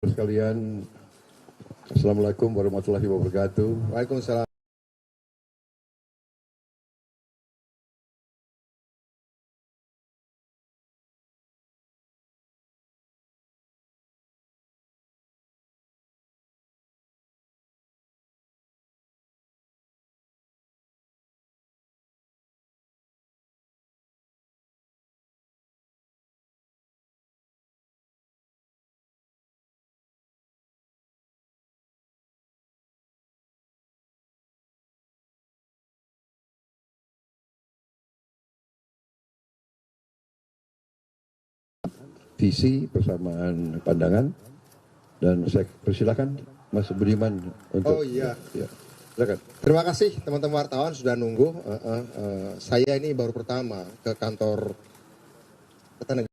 Sekalian, Assalamualaikum warahmatullahi wabarakatuh. Waalaikumsalam. Visi persamaan pandangan dan saya persilakan Mas Budiman untuk. Oh iya. Ya, silakan. Terima kasih teman-teman wartawan sudah nunggu. Saya ini baru pertama ke kantor Kertanegara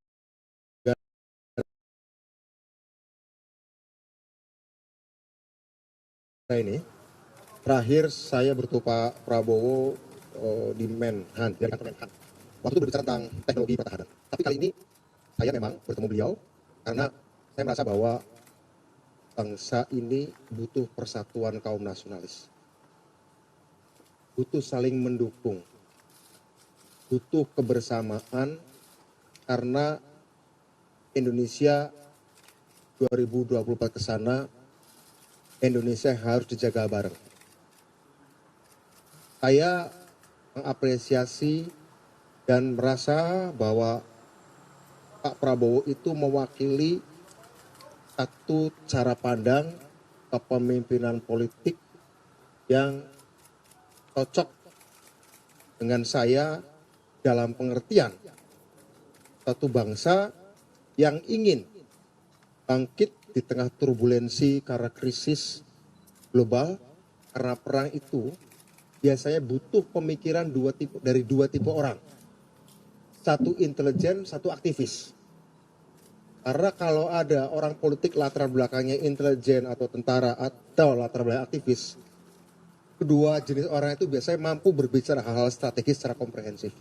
ini. Terakhir saya bertemu Pak Prabowo di Menhan, di kantor Menhan. Waktu itu berbicara tentang teknologi pertahanan. Tapi kali ini saya memang bertemu beliau karena saya merasa bahwa bangsa ini butuh persatuan kaum nasionalis. Butuh saling mendukung. Butuh kebersamaan karena Indonesia 2024 ke sana, Indonesia harus dijaga bareng. Saya mengapresiasi dan merasa bahwa Pak Prabowo itu mewakili satu cara pandang kepemimpinan politik yang cocok dengan saya dalam pengertian satu bangsa yang ingin bangkit di tengah turbulensi karena krisis global, karena perang itu biasanya butuh pemikiran dari dua tipe orang. Satu intelijen, satu aktivis. Karena kalau ada orang politik latar belakangnya intelijen atau tentara atau latar belakang aktivis, kedua jenis orang itu biasanya mampu berbicara hal-hal strategis secara komprehensif.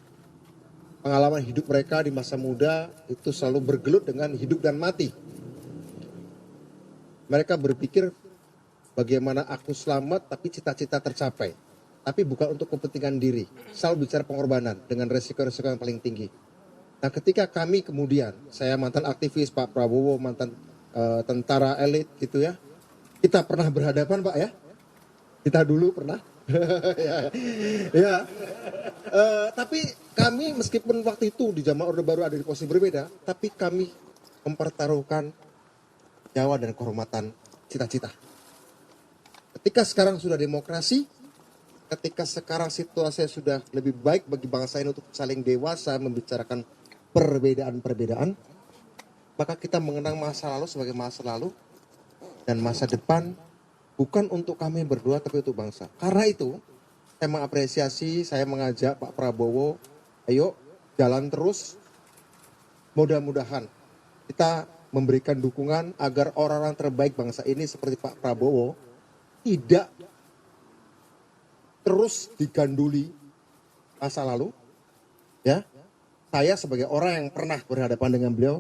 Pengalaman hidup mereka di masa muda itu selalu bergelut dengan hidup dan mati. Mereka berpikir bagaimana aku selamat tapi cita-cita tercapai. Tapi bukan untuk kepentingan diri. Selalu bicara pengorbanan dengan resiko-resiko yang paling tinggi. Nah ketika kami kemudian, saya mantan aktivis, Pak Prabowo mantan tentara elit gitu ya. Kita pernah berhadapan Pak ya. Kita dulu pernah. ya. Tapi kami meskipun waktu itu di zaman Orde Baru ada di posisi berbeda. Tapi kami mempertaruhkan nyawa dan kehormatan cita-cita. Ketika sekarang sudah demokrasi, ketika sekarang situasi sudah lebih baik bagi bangsa ini untuk saling dewasa membicarakan perbedaan-perbedaan, maka kita mengenang masa lalu sebagai masa lalu dan masa depan bukan untuk kami berdua tapi untuk bangsa. Karena itu saya mengapresiasi, saya mengajak Pak Prabowo, ayo jalan terus, mudah-mudahan kita memberikan dukungan agar orang-orang terbaik bangsa ini seperti Pak Prabowo tidak terus diganduli masa lalu, ya. Saya sebagai orang yang pernah berhadapan dengan beliau,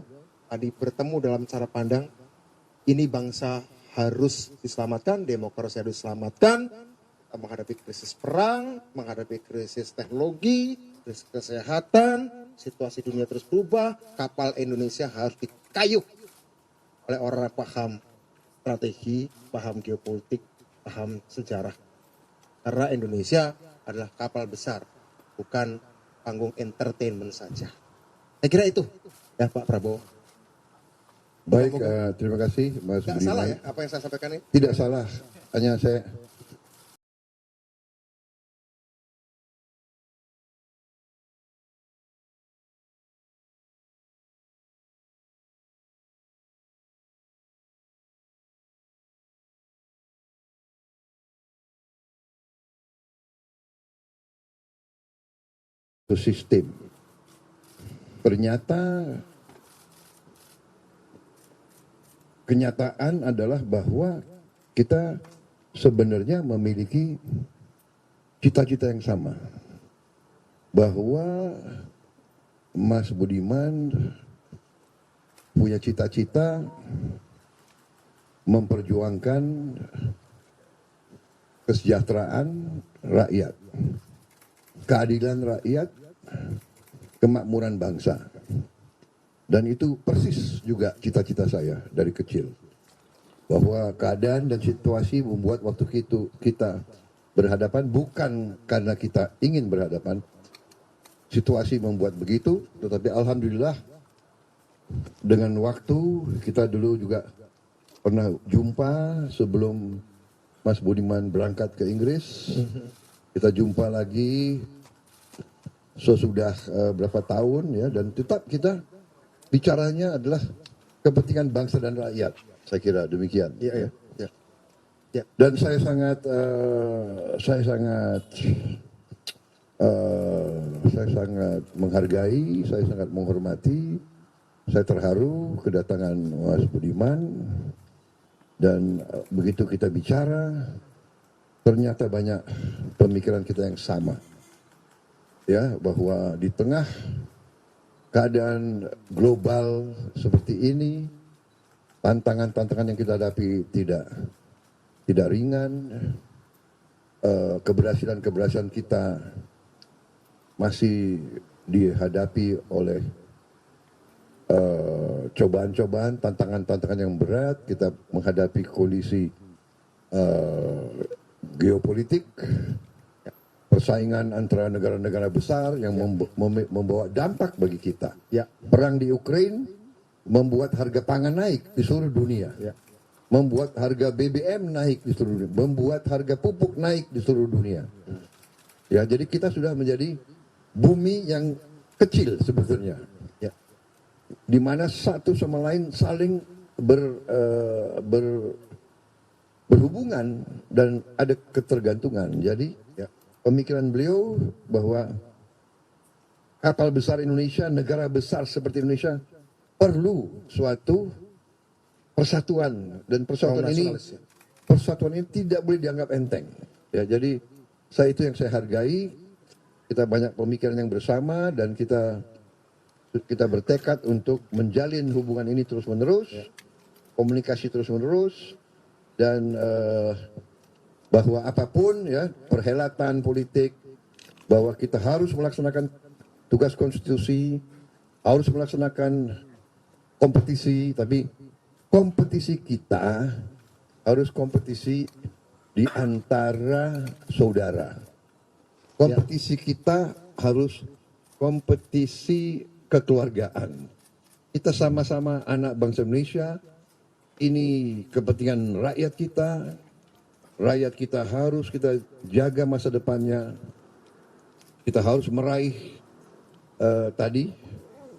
tadi bertemu dalam cara pandang, ini bangsa harus diselamatkan, demokrasi harus diselamatkan, kita menghadapi krisis perang, menghadapi krisis teknologi, krisis kesehatan, situasi dunia terus berubah, kapal Indonesia harus dikayuh oleh orang yang paham strategi, paham geopolitik, paham sejarah. Karena Indonesia adalah kapal besar, bukan panggung entertainment saja. Saya kira itu, ya Pak Prabowo. Baik, terima kasih Mas Budiman. Tidak salah ya apa yang saya sampaikan ini? Tidak salah, hanya saya sistem. Ternyata kenyataan adalah bahwa kita sebenarnya memiliki cita-cita yang sama. Bahwa Mas Budiman punya cita-cita memperjuangkan kesejahteraan rakyat, keadilan rakyat, kemakmuran bangsa. Dan itu persis juga cita-cita saya dari kecil. Bahwa keadaan dan situasi membuat waktu itu kita berhadapan bukan karena kita ingin berhadapan. Situasi membuat begitu, tetapi alhamdulillah dengan waktu kita dulu juga pernah jumpa sebelum Mas Budiman berangkat ke Inggris. Kita jumpa lagi sesudah berapa tahun ya, dan tetap kita bicaranya adalah kepentingan bangsa dan rakyat. Saya kira demikian. Iya, iya. Ya. Dan saya sangat menghargai, saya sangat menghormati, saya terharu kedatangan Mas Budiman. Dan begitu kita bicara, ternyata banyak pemikiran kita yang sama. Ya, bahwa di tengah keadaan global seperti ini, tantangan-tantangan yang kita hadapi tidak ringan, keberhasilan kita masih dihadapi oleh cobaan-cobaan, tantangan-tantangan yang berat. Kita menghadapi kondisi geopolitik, persaingan antara negara-negara besar yang membawa dampak bagi kita. Ya. Perang di Ukraina membuat harga pangan naik di seluruh dunia. Ya. Membuat harga BBM naik di seluruh dunia. Membuat harga pupuk naik di seluruh dunia. Ya, jadi kita sudah menjadi bumi yang kecil sebetulnya. Ya. Di mana satu sama lain saling berhubungan dan ada ketergantungan. Jadi ya, pemikiran beliau bahwa kapal besar Indonesia, negara besar seperti Indonesia perlu suatu persatuan, dan persatuan ini tidak boleh dianggap enteng. Ya, jadi itu yang saya hargai. Kita banyak pemikiran yang bersama dan kita bertekad untuk menjalin hubungan ini terus-menerus, komunikasi terus-menerus, dan bahwa apapun ya perhelatan politik, bahwa kita harus melaksanakan tugas konstitusi, harus melaksanakan kompetisi, tapi kompetisi kita harus kompetisi di antara saudara. Kompetisi kita harus kompetisi kekeluargaan. Kita sama-sama anak bangsa Indonesia. Ini kepentingan rakyat kita. Rakyat kita harus kita jaga masa depannya. Kita harus meraih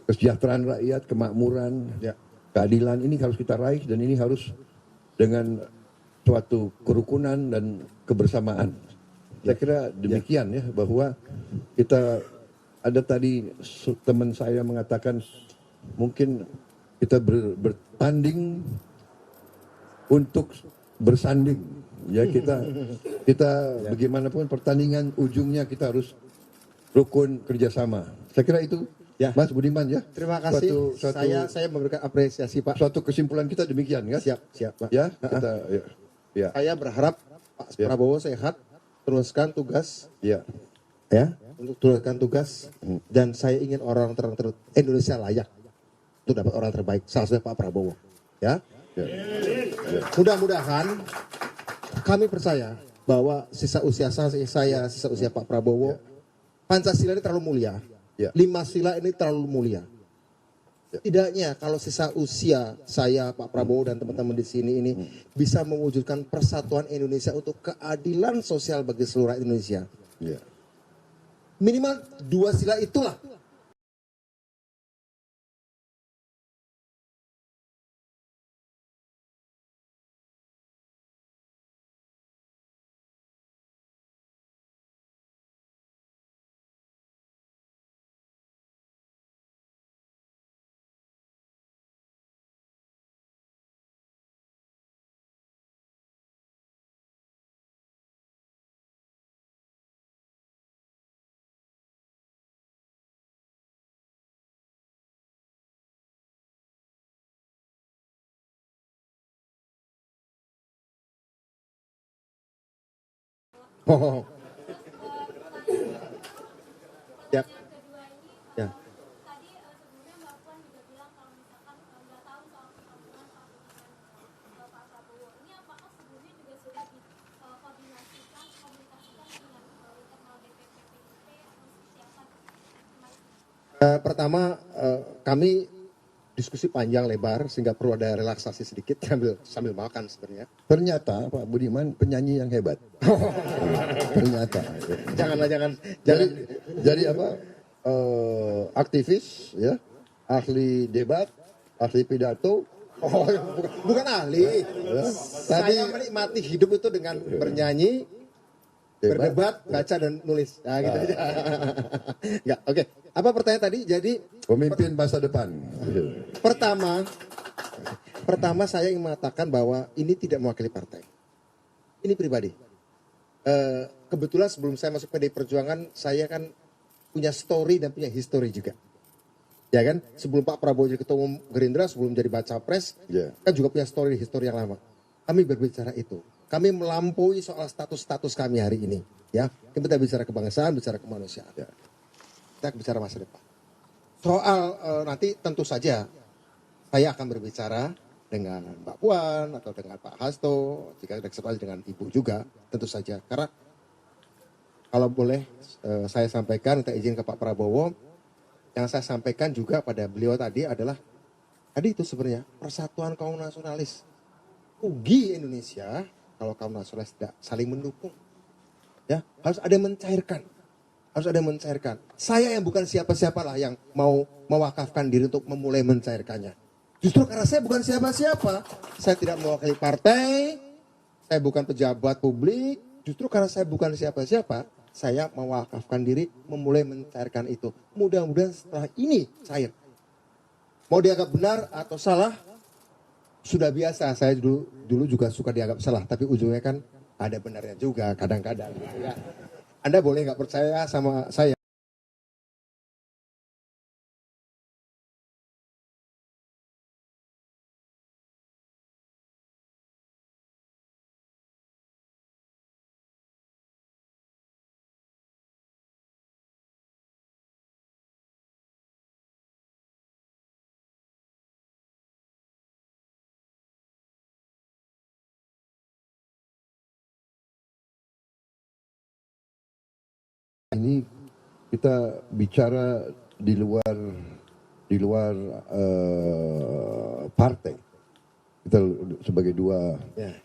kesejahteraan rakyat, kemakmuran, keadilan, ini harus kita raih, dan ini harus dengan suatu kerukunan dan kebersamaan. Saya kira demikian ya, bahwa kita ada tadi teman saya mengatakan mungkin kita bertanding untuk bersanding. Ya, kita bagaimanapun pertandingan ujungnya kita harus rukun kerjasama. Saya kira itu. Ya. Mas Budiman ya. Terima kasih. Saya memberikan apresiasi Pak. Suatu kesimpulan kita demikian kan? Siap Pak. Ya, ya. Saya berharap Pak Prabowo sehat, teruskan tugas. Ya. Untuk teruskan tugas, dan saya ingin orang Indonesia layak untuk dapat orang terbaik. Salah satunya Pak Prabowo. Ya. Mudah-mudahan kami percaya bahwa sisa usia saya, sisa usia Pak Prabowo, Pancasila ini terlalu mulia. 5 sila ini terlalu mulia. Tidaknya kalau sisa usia saya, Pak Prabowo dan teman-teman di sini ini bisa mewujudkan persatuan Indonesia untuk keadilan sosial bagi seluruh Indonesia. Minimal 2 sila itulah Oh, ya, ya. Pertama, kami diskusi panjang lebar sehingga perlu ada relaksasi sedikit sambil makan sebenarnya. Ternyata Pak Budiman penyanyi yang hebat. Ternyata. Janganlah, jangan. Jadi apa? Aktivis, ya, ahli debat, ahli pidato. Oh, bukan ahli. Saya Tadi menikmati hidup itu dengan bernyanyi, berdebat, baca dan nulis. Nah, gitu aja. Enggak, oke. Apa pertanyaan tadi? Jadi pemimpin masa depan. pertama saya ingin mengatakan bahwa ini tidak mewakili partai. Ini pribadi. Kebetulan sebelum saya masuk PDI Perjuangan, saya kan punya story dan punya history juga. Ya kan? Sebelum Pak Prabowo jadi ketua umum Gerindra, sebelum jadi baca pres, Ya. kan juga punya story history yang lama. Kami berbicara itu. Kami melampaui soal status-status kami hari ini. Ya, kita bicara kebangsaan, bicara kemanusiaan. Ya. Kita bicara masa depan. Soal nanti tentu saja saya akan berbicara dengan Mbak Puan atau dengan Pak Hasto, jika ada kesempatan dengan Ibu juga, tentu saja. Karena kalau boleh saya sampaikan, minta izin ke Pak Prabowo, yang saya sampaikan juga pada beliau tadi adalah, tadi itu sebenarnya persatuan kaum nasionalis. Rugi Indonesia kalau kaum nasionalis tidak saling mendukung. Ya, harus ada yang mencairkan. Harus ada yang mencairkan. Saya yang bukan siapa-siapa lah yang mau mewakafkan diri untuk memulai mencairkannya. Justru karena saya bukan siapa-siapa. Saya tidak mewakili partai, saya bukan pejabat publik. Justru karena saya bukan siapa-siapa, saya mewakafkan diri memulai mencairkan itu. Mudah-mudahan setelah ini cair. Mau dianggap benar atau salah, sudah biasa. Saya dulu juga suka dianggap salah, tapi ujungnya kan ada benarnya juga kadang-kadang. Ya. Anda boleh nggak percaya sama saya. Ini kita bicara di luar partai. Kita sebagai dua Ya.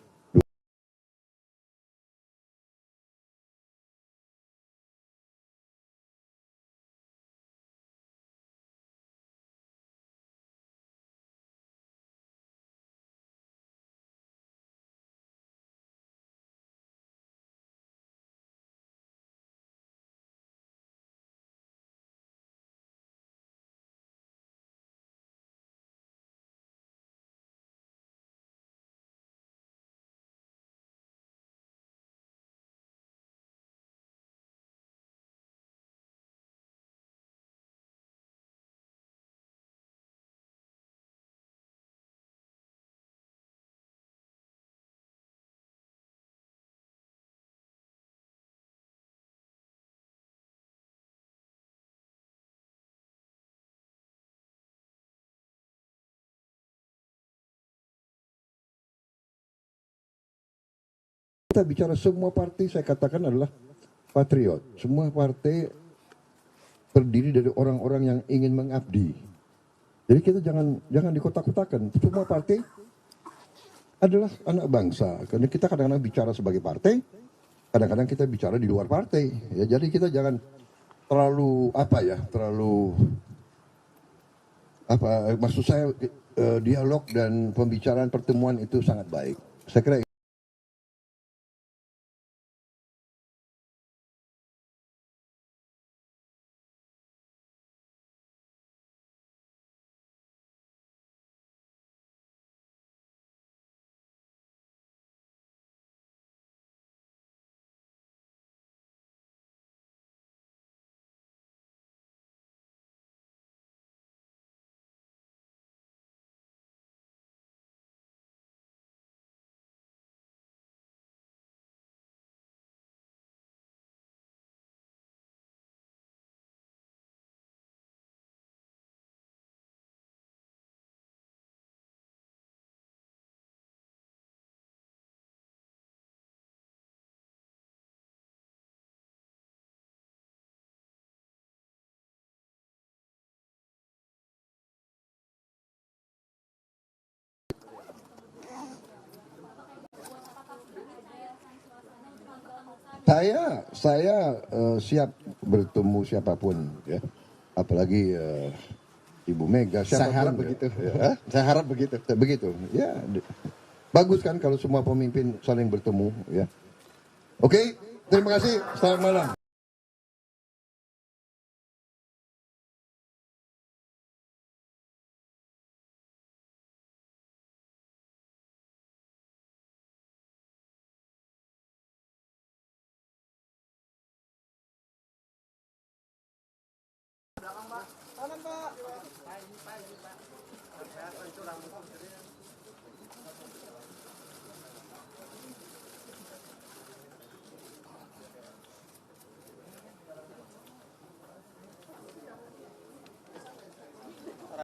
kita bicara semua partai, saya katakan adalah patriot. Semua partai terdiri dari orang-orang yang ingin mengabdi. Jadi kita jangan dikotak-kotakan. Semua partai adalah anak bangsa. Karena kita kadang-kadang bicara sebagai partai, kadang-kadang kita bicara di luar partai. Ya, jadi kita jangan terlalu maksud saya dialog dan pembicaraan pertemuan itu sangat baik. Saya kira Saya siap bertemu siapapun ya. Apalagi Ibu Mega siapapun. Saya harap ya. begitu. Ya. Saya harap begitu. Begitu. Ya. Bagus kan kalau semua pemimpin saling bertemu ya. Oke, terima kasih. Selamat malam.